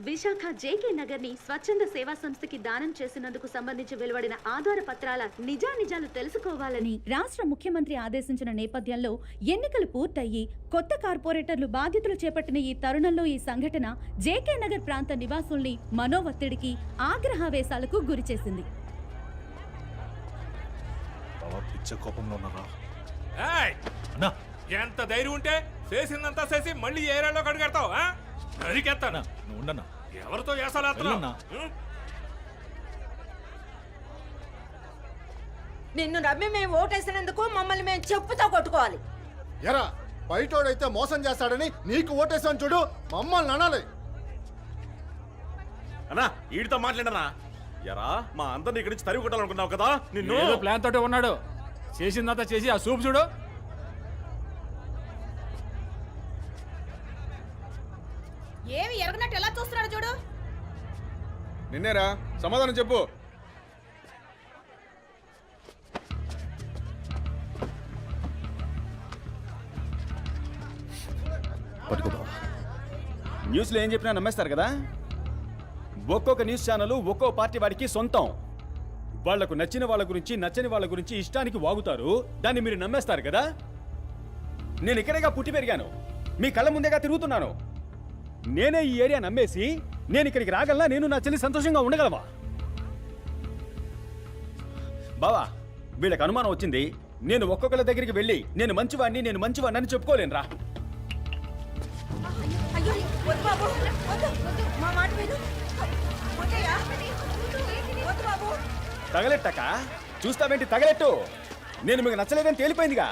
Visakha JK Nagar ని స్వచ్ఛంద సేవా సంస్థకి దానం చేసినందుకు సంబంధించి వెలువడిన ఆధార పత్రాల నిజానిజాలు తెలుసుకోవాలని రాష్ట్ర ముఖ్యమంత్రి ఆదేశించిన నేపథ్యంలో ఎన్నికలు పూర్తయి కొత్త కార్పొరేటర్లు బాధ్యతలు చేపట్టిన ఈ తరుణంలో ఈ సంఘటన జేకే నగర్ ప్రాంత నివాసుల్ని మనోవత్తిడికి ఆగ్రహావేశాలకు గురిచేసింది. ఎంత ధైర్యం ఉంటే చేసిందంతా చేసి మళ్ళీ ఏరియాలో కడుగెడతావు? నరికెత్తానా? నువ్వు ఉండన్నా. ఎవరితో చేసాలేస్తున్నా? నిన్ను నమ్మి మేము ఓటేసినందుకు మమ్మల్ని మేము చెప్పుతో కొట్టుకోవాలి. ఎరా బయటోడైతే మోసం చేస్తాడని నీకు ఓటేసాను చూడు, మమ్మల్ని అనాలి. అన్నా వీడితో మాట్లాడనా? ఎరా మా అందరిని ఇక్కడి నుంచి తరిగి కొట్టాలనుకున్నావు కదా, నిన్ను ప్లాన్ తోటే ఉన్నాడు. చేసిందంతా చేసి ఆ సూప్ చూడు. ఏమి ఎరగనట్టు ఎలా చూస్తున్నాడు చూడు. నిన్నేరా, సమాధానం చెప్పు. న్యూస్లో ఏం చెప్పినా నమ్మేస్తారు కదా. ఒక్కొక్క న్యూస్ ఛానల్ ఒక్కో పార్టీ వాడికి సొంతం. వాళ్లకు నచ్చిన వాళ్ళ గురించి నచ్చని వాళ్ళ గురించి ఇష్టానికి వాగుతారు. దాన్ని మీరు నమ్మేస్తారు కదా. నేను ఇక్కడేగా పుట్టి పెరిగాను, మీ కళ్ళ ముందేగా తిరుగుతున్నాను. నేనే ఈ ఏరియా నమ్మేసి నేను ఇక్కడికి రాగలనా? నేను నా చెల్లి సంతోషంగా ఉండగలవా? బావా, వీళ్ళకి అనుమానం వచ్చింది. నేను ఒక్కొక్కరి దగ్గరికి వెళ్ళి నేను మంచివాడిని అని చెప్పుకోలేనురా. తగలెట్టక చూస్తావేంటి? తగలెట్టు. నేను మీకు నచ్చలేదని తేలిపోయిందిగా.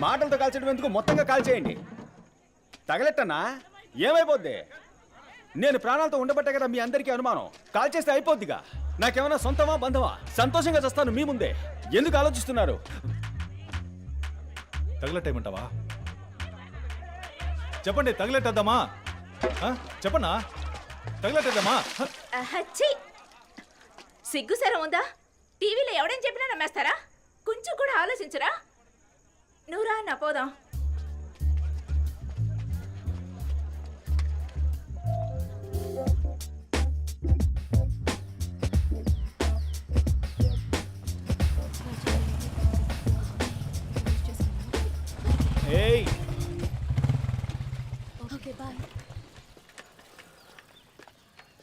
మాటలతో కాల్చడం ఎందుకు, మొత్తంగా కాల్చేయండి. తగలెట్టన్నా ఏమైపోద్ది? నేను ప్రాణాలతో ఉండబట్టే కదా మీ అందరికీ అనుమానం. కాల్చేస్తే అయిపోద్దిగా. నాకేమైనా సొంతమా బంధమా? సంతోషంగా చేస్తాను మీ ముందే. ఎందుకు ఆలోచిస్తున్నారు? తగలెట్టేయమంటావా? చెప్పండి, తగలెట్టేద్దామా? చెప్పన్నా, తగలెట్టేద్దామా? సిగ్గుసరం ఉందా? టీవీలో ఎవడని చెప్పినా నమ్మేస్తారా? కొంచెం కూడా ఆలోచించరా? నువ్వు రా అన్న పోదాం.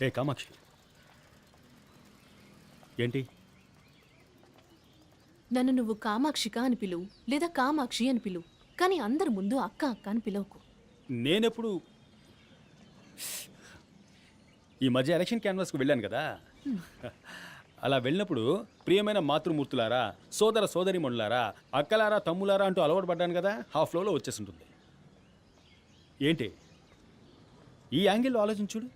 ఏ కామాక్షి, ఏంటి? నన్ను నువ్వు కామాక్షిక అని పిలువు, లేదా కామాక్షి అని పిలువు, కానీ అందరి ముందు అక్క అక్క అని పిలవకు. నేనెప్పుడు ఈ మధ్య ఎలక్షన్ క్యాన్వాస్కు వెళ్ళాను కదా. అలా వెళ్ళినప్పుడు ప్రియమైన మాతృమూర్తులారా, సోదర సోదరిమణులారా, అక్కలారా, తమ్ములారా అంటూ అలవాటు పడ్డాను కదా. హాఫ్ ఫ్లోలో వచ్చేసింటుంది. ఏంటి ఈ యాంగిల్లో ఆలోచించుడు.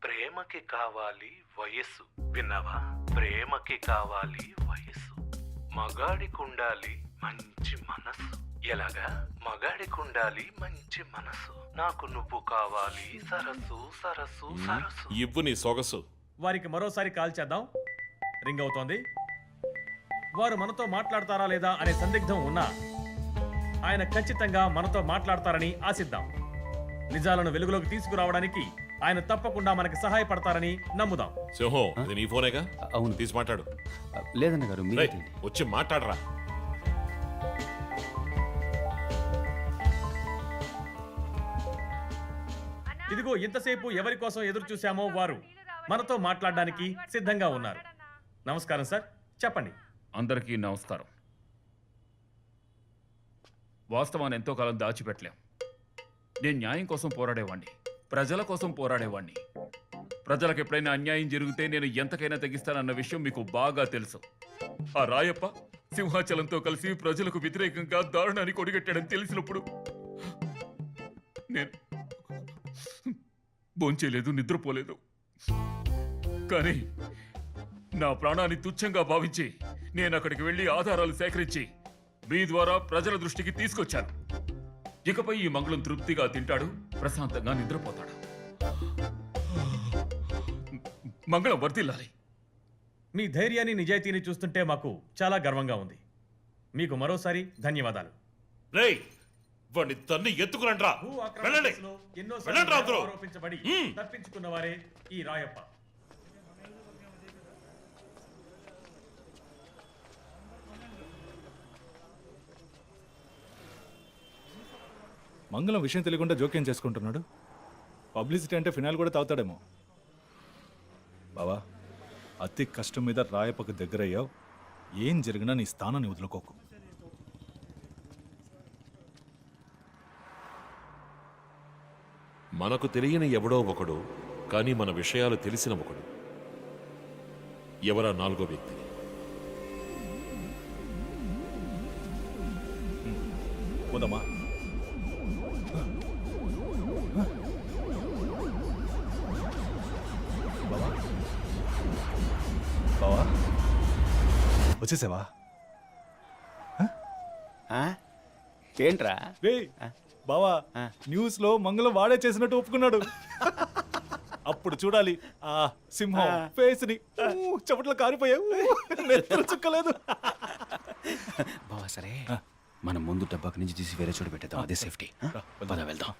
ప్రేమకి కావాలి వయస్సు, విన్నావా? ప్రేమకి కావాలి వయస్సు, మగాడికి ఉండాలి మంచి మనసు. ఎలాగా? మగాడికి ఉండాలి మంచి మనసు. నాకు నువ్వు కావాలి సరస్సు సరస్సు సరస్సు. ఇవ్వు నీ సొగసు. వారికి మరోసారి కాల్ చేద్దాం. రింగ్ అవుతోంది. వారు మనతో మాట్లాడతారా లేదా అనే సందిగ్ధం ఉన్నా ఆయన ఖచ్చితంగా మనతో మాట్లాడతారని ఆశిద్దాం. నిజాలను వెలుగులోకి తీసుకురావడానికి ఆయన తప్పకుండా మనకి సహాయపడతారని నమ్ముదాం. సింహం, ఇది నీ ఫోనేగా? అవును. తీసి మాట్లాడు. లేదన్న గారు, వచ్చి మాట్లాడరా. ఇదిగో ఇంతసేపు ఎవరి కోసం ఎదురు చూశామో వారు మనతో మాట్లాడడానికి సిద్ధంగా ఉన్నారు. నమస్కారం సార్, చెప్పండి. అందరికీ నమస్కారం. వాస్తవాన్ని ఎంతో కాలం దాచిపెట్టలేం. నేను న్యాయం కోసం పోరాడేవాణ్ణి, ప్రజల కోసం పోరాడేవాణ్ణి. ప్రజలకు ఎప్పుడైనా అన్యాయం జరిగితే నేను ఎంతకైనా తెగిస్తానన్న విషయం మీకు బాగా తెలుసు. ఆ రాయప్ప సింహాచలంతో కలిసి ప్రజలకు వ్యతిరేకంగా దారుణాన్ని కొడిగట్టాడని తెలిసినప్పుడు నేను భోంచేయలేదు, నిద్రపోలేదు. కానీ నా ప్రాణాన్ని తుచ్చంగా భావించి నేను అక్కడికి వెళ్లి ఆధారాలు సేకరించి మీ ద్వారా ప్రజల దృష్టికి తీసుకొచ్చాను. ఇకపై ఈ మంగళం తృప్తిగా తింటాడు, ప్రశాంతంగా నిద్రపోతాడు. మంగళం వర్ధిల్లాలి. మీ ధైర్యాన్ని నిజాయితీని చూస్తుంటే మాకు చాలా గర్వంగా ఉంది. మీకు మరోసారి ధన్యవాదాలు. రేయ్, వాడిని తన్ని ఎత్తుకురండ్రా భూ ఆక్రమణ వెళ్ళండి కేసులో ఎన్నోసార్లు వెళ్ళండి రా అందరూ. ఆరోపించబడి మ్మ్. తప్పించుకున్న వారే ఈ రాయప్ప. మంగళం విషయం తెలియకుండా జోక్యం చేసుకుంటున్నాడు. పబ్లిసిటీ అంటే ఫినాయిల్ కూడా తాగుతాడేమో. బావా, అతి కష్టం మీద రాయప్పకు దగ్గరయ్యావు. ఏం జరిగినా నీ స్థానాన్ని వదులుకోకు. మనకు తెలియని ఎవడో ఒకడు, కానీ మన విషయాలు తెలిసిన ఒకడు. ఎవరా నాలుగో వ్యక్తి? పోదామా? బావా, బావా, వచ్చేసావా? ఏంట్రా? రే బావా, న్యూస్ లో మంగళం వాడే చేసినట్టు ఒప్పుకున్నాడు. అప్పుడు చూడాలి ఆ సింహం ఫేస్ ని. చప్పట్లో కారిపోయావు, నెత్తరు చుక్కలేదు. బావా సరే, మనం ముందు డబ్బాకి నుంచి తీసి వేరే చోటు పెట్టేద్దాం, అదే సేఫ్టీ. పద వెళ్దాం.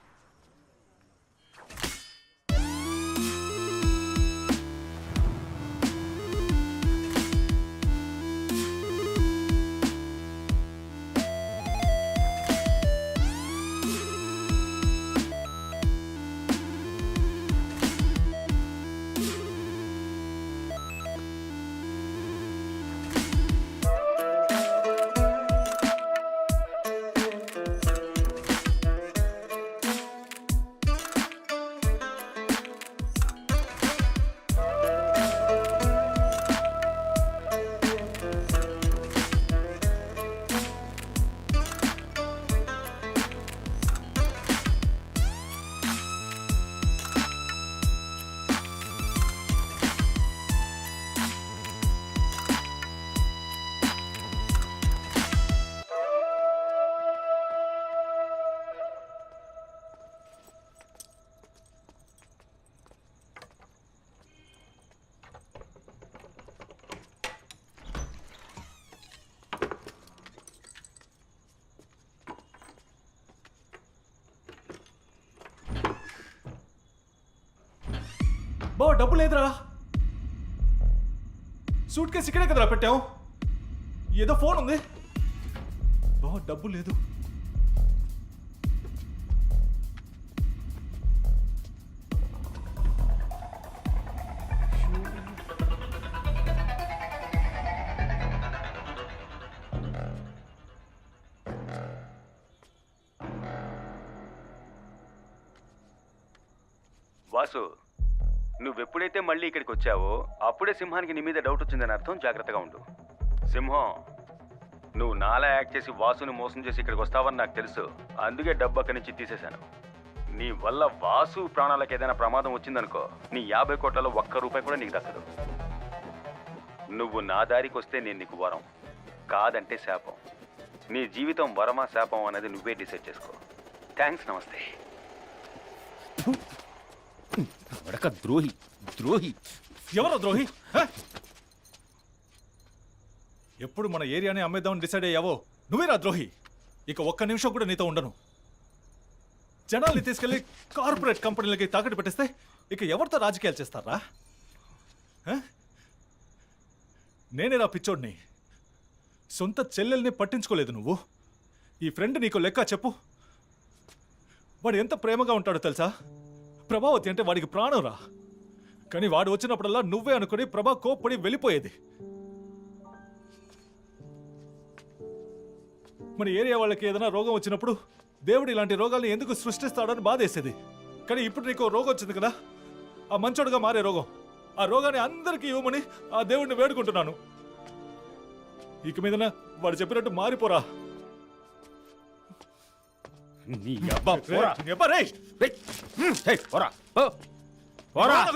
బావ డబ్బు లేదురా. సూట్ కేసు ఇక్కడే కదరా పెట్టావు. ఏదో ఫోన్ ఉంది. బావ డబ్బు లేదు. వాసు, నువ్వెప్పుడైతే మళ్ళీ ఇక్కడికి వచ్చావో అప్పుడే సింహానికి నీ మీద డౌట్ వచ్చిందని అర్థం. జాగ్రత్తగా ఉండు. సింహం, నువ్వు నాలా యాక్ట్ చేసి వాసుని మోసం చేసి ఇక్కడికి వస్తావని నాకు తెలుసు. అందుకే డబ్బు అక్కడి నుంచి తీసేశాను. నీ వల్ల వాసు ప్రాణాలకు ఏదైనా ప్రమాదం వచ్చిందనుకో, నీ 50 కోట్లలో ఒక్క రూపాయి కూడా నీకు దక్కదు. నువ్వు నా దారికి వస్తే నేను నీకు వరం, కాదంటే శాపం. నీ జీవితం వరమా శాపం అనేది నువ్వే డిసైడ్ చేసుకో. థ్యాంక్స్, నమస్తే. వడక ద్రోహి, ద్రోహి. ఎవరో ద్రోహి? హ? ఎప్పుడు మన ఏరియాని అమ్మేద్దామని డిసైడ్ అయ్యావో నువ్వేరా ద్రోహి. ఇక ఒక్క నిమిషం కూడా నీతో ఉండను. జనాల్ని తీసుకెళ్లి కార్పొరేట్ కంపెనీలకి తాకట్టు పెట్టేస్తే ఇక ఎవరితో రాజకీయాలు చేస్తారా? నేనేరా పిచ్చోడిని. సొంత చెల్లెల్ని పట్టించుకోలేదు నువ్వు. ఈ ఫ్రెండ్ నీకు లెక్క చెప్పు. వాడు ఎంత ప్రేమగా ఉంటాడో తెలుసా? ప్రభావతి అంటే వాడికి ప్రాణం రా. కానీ వాడు వచ్చినప్పుడల్లా నువ్వే అనుకుని ప్రభా కోప్పడి వెళ్ళిపోయేది. మన ఏరియా వాళ్ళకి ఏదైనా రోగం వచ్చినప్పుడు దేవుడు ఇలాంటి రోగాల్ని ఎందుకు సృష్టిస్తాడని బాధేసేది. కానీ ఇప్పుడు నీకు రోగం వచ్చింది కదా, ఆ మంచోడుగా మారే రోగం. ఆ రోగాన్ని అందరికీ ఇవ్వమని ఆ దేవుడిని వేడుకుంటున్నాను. ఇక మీదన వాడు చెప్పినట్టు మారిపోరా.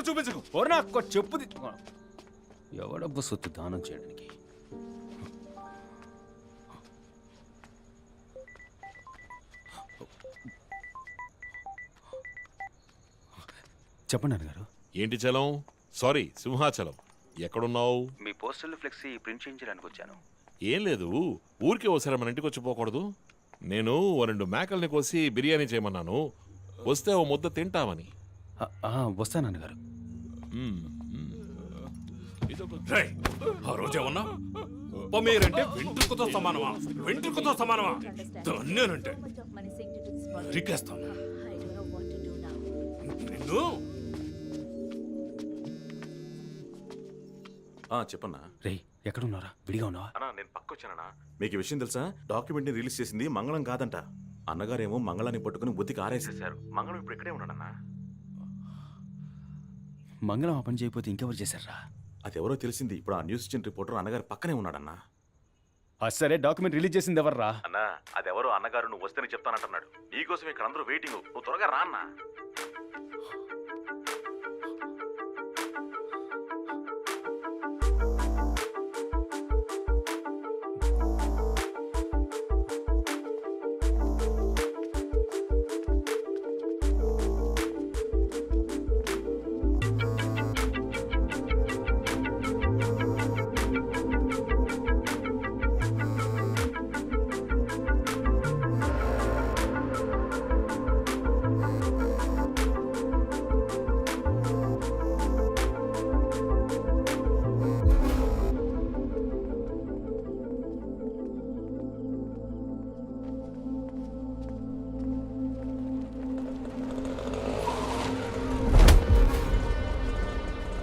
చూపించకు. చెప్పు. ఎవడబ్బు సొత్తు దానం చేయడానికి? చెప్పండి అన్నగారు. ఏంటి చలం? సారీ, సింహాచలం. ఎక్కడున్నావు? మీ పోస్టల్ ఫ్లెక్సీ ప్రింట్ చేయించడానికి వచ్చాను. ఏం లేదు, ఊరికే ఒకసారి మన ఇంటికి వచ్చి పోకూడదు? నేను ఓ 2 మేకల్ని కోసి బిర్యానీ చేయమన్నాను, వస్తే ఓ ముద్ద తింటామని. వస్తా నాన్నగారు. రేయ్, ఆ రోజేమన్నా ఉపమేరంటే వెంట్రుకతో సమానమా, వెంట్రుకతో సమానమా? దన్నేనంటే రికేస్తాను నిన్ను. చెప్పన్నా. రే ఎక్కడున్నారా? విడిగా ఉన్నావా? అన్నా నేను పక్క వచ్చానన్నా. మీకు ఈ విషయం తెలుసా? డాక్యుమెంట్ ని రిలీజ్ చేసింది మంగళం కాదంట. అన్నగారేమో మంగళాన్ని పట్టుకుని బుద్ధికి ఆరేసేశారు. మంగళం ఇప్పుడు ఇక్కడే ఉన్నాడన్నా. మంగళం ఆ పని చేయకపోతే ఇంకెవరు చేశారా? అది ఎవరో తెలిసింది. ఇప్పుడు ఆ న్యూస్ ఇచ్చిన రిపోర్టర్ అన్నగారి పక్కనే ఉన్నాడన్నా. సరే డాక్యుమెంట్ రిలీజ్ చేసింది ఎవర్రా? అన్నా అది ఎవరో అన్నగారు నువ్వు వస్తేనే చెప్తానంటున్నాడు. నీకోసం ఇక్కడ అందరూ వెయిటింగ్. నువ్వు త్వరగా రా అన్నా.